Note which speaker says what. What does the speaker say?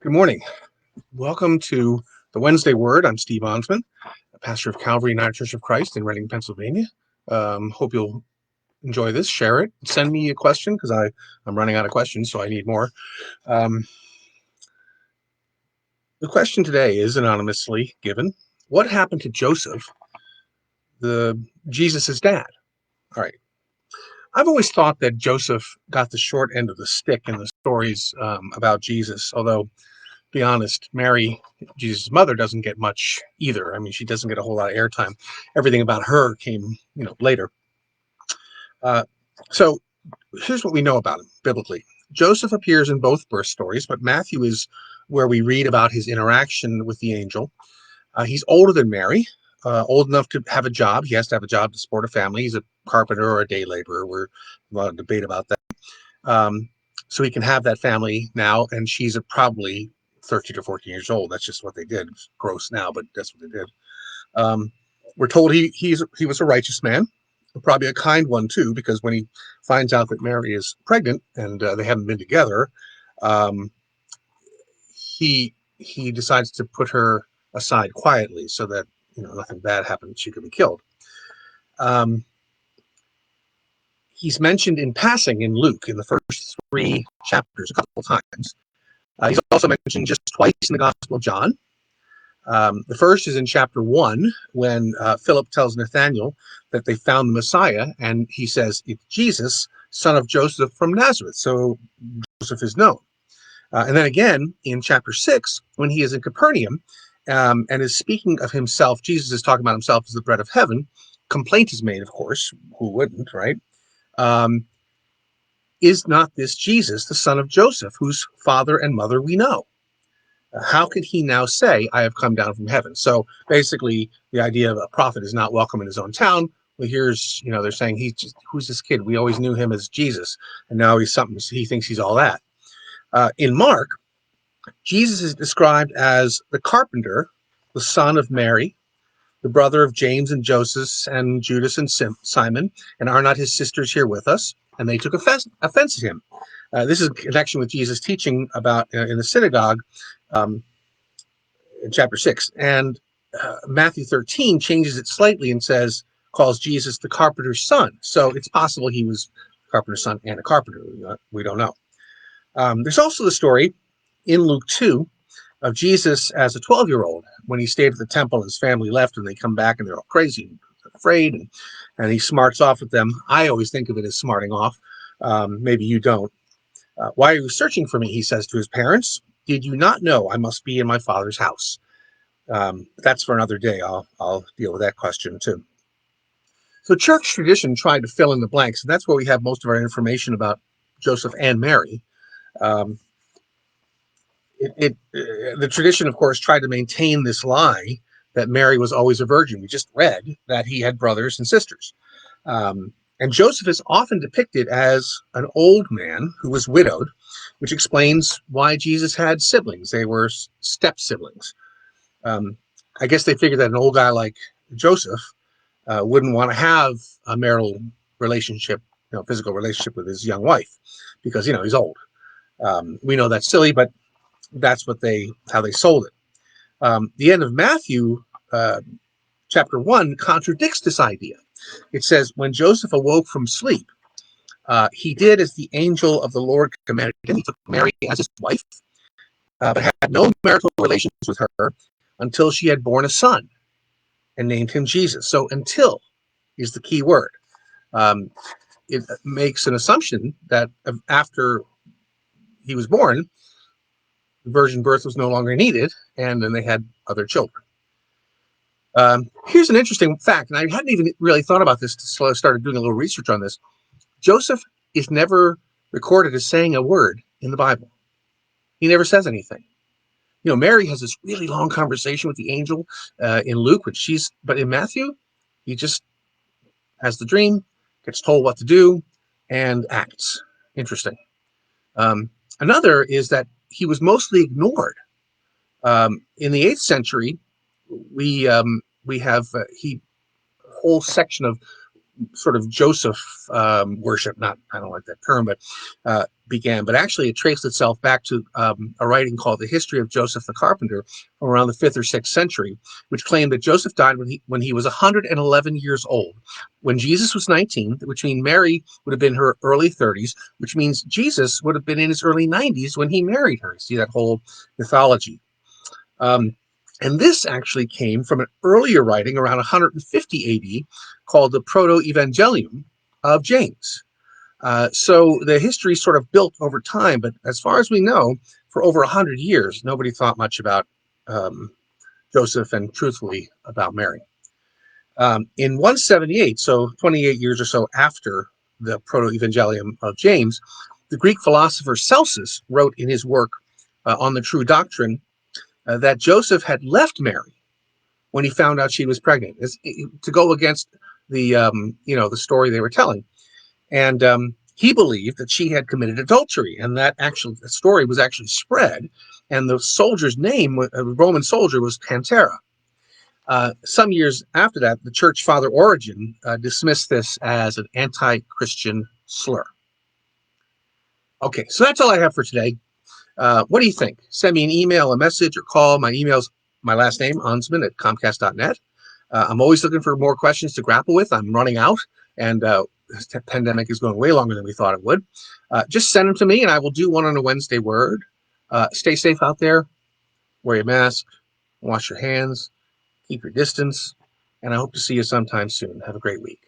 Speaker 1: Good morning. Welcome to the Wednesday Word. I'm Steve Onsman, pastor of Calvary United Church of Christ in Reading, Pennsylvania. Hope you'll enjoy this. Share it. Send me a question because I'm running out of questions, so I need more. The question today is anonymously given. What happened to Joseph, Jesus' dad? All right. I've always thought that Joseph got the short end of the stick in the stories about Jesus, although be honest, Mary, Jesus' mother, doesn't get much either. I mean, she doesn't get a whole lot of airtime. Everything about her came, later. So here's what we know about him biblically. Joseph appears in both birth stories, but Matthew is where we read about his interaction with the angel. He's older than Mary, old enough to have a job. He has to have a job to support a family. He's a carpenter or a day laborer. We're a lot of debate about that. So he can have that family now, and she's probably 13 or 14 years old. That's just what they did. It's gross now, but that's what they did. We're told he was a righteous man, probably a kind one too, because when he finds out that Mary is pregnant and they haven't been together, he decides to put her aside quietly so that nothing bad happened. She could be killed. He's mentioned in passing in Luke in the first 3 chapters a couple of times. He's also mentioned just twice in the Gospel of John. The first is in chapter 1 when Philip tells Nathanael that they found the Messiah, and he says, "It's Jesus, son of Joseph from Nazareth." So Joseph is known. And then again in chapter 6 when he is in Capernaum and is speaking of himself. Jesus is talking about himself as the bread of heaven. Complaint is made, of course. Who wouldn't, right? Is not this Jesus, the son of Joseph, whose father and mother we know? How could he now say, "I have come down from heaven"? So basically, the idea of a prophet is not welcome in his own town. Well, here's, they're saying, who's this kid? We always knew him as Jesus, and now he's something. He thinks he's all that. In Mark, Jesus is described as the carpenter, the son of Mary, the brother of James and Joseph and Judas and Simon, and are not his sisters here with us? And they took offense at him. This is in connection with Jesus' teaching about in the synagogue in chapter 6. And Matthew 13 changes it slightly and calls Jesus the carpenter's son. So it's possible he was a carpenter's son and a carpenter. We don't know. There's also the story in Luke 2 of Jesus as a 12-year-old when he stayed at the temple and his family left, and they come back and they're all crazy and afraid, and he smarts off with them. I always think of it as smarting off. Maybe you don't. "Why are you searching for me?" he says to his parents. "Did you not know I must be in my Father's house?" That's for another day. I'll deal with that question too. So church tradition tried to fill in the blanks, and that's where we have most of our information about Joseph and Mary. The tradition, of course, tried to maintain this lie that Mary was always a virgin. We just read that he had brothers and sisters. And Joseph is often depicted as an old man who was widowed, which explains why Jesus had siblings. They were step siblings. I guess they figured that an old guy like Joseph wouldn't want to have a marital relationship, physical relationship with his young wife because, he's old. We know that's silly, but that's how they sold it. The end of Matthew chapter 1 contradicts this idea. It says, "When Joseph awoke from sleep, he did as the angel of the Lord commanded him. He took Mary as his wife, but had no marital relations with her until she had borne a son and named him Jesus." So "until" is the key word. It makes an assumption that after he was born, virgin birth was no longer needed, and then they had other children. Here's an interesting fact, and I hadn't even really thought about this until I started doing a little research on this. Joseph is never recorded as saying a word in the Bible. He never says anything. Mary has this really long conversation with the angel in Luke, but in Matthew, he just has the dream, gets told what to do, and acts. Interesting. Another is that he was mostly ignored. In the 8th century, we have a whole section of sort of Joseph worship, not, I don't like that term, but began. But actually, it traced itself back to a writing called The History of Joseph the Carpenter from around the 5th or 6th century, which claimed that Joseph died when he was 111 years old. When Jesus was 19, which means Mary would have been her early 30s, which means Jesus would have been in his early 90s when he married her. See that whole mythology. And this actually came from an earlier writing around 150 AD called the Proto-Evangelium of James. So the history sort of built over time, but as far as we know, for over 100 years, nobody thought much about Joseph and truthfully about Mary. In 178, so 28 years or so after the Proto-Evangelium of James, the Greek philosopher Celsus wrote in his work on the true doctrine that Joseph had left Mary when he found out she was pregnant, to go against the the story they were telling, and he believed that she had committed adultery, and that actually the story was actually spread, and the soldier's name, a Roman soldier, was Pantera. Some years after that, the church father Origen dismissed this as an anti-Christian slur. Okay, so that's all I have for today. What do you think? Send me an email, a message, or call. My email's my last name, Ansman@comcast.net. I'm always looking for more questions to grapple with. I'm running out, and this pandemic is going way longer than we thought it would. Just send them to me, and I will do one on a Wednesday word. Stay safe out there. Wear your mask. Wash your hands. Keep your distance. And I hope to see you sometime soon. Have a great week.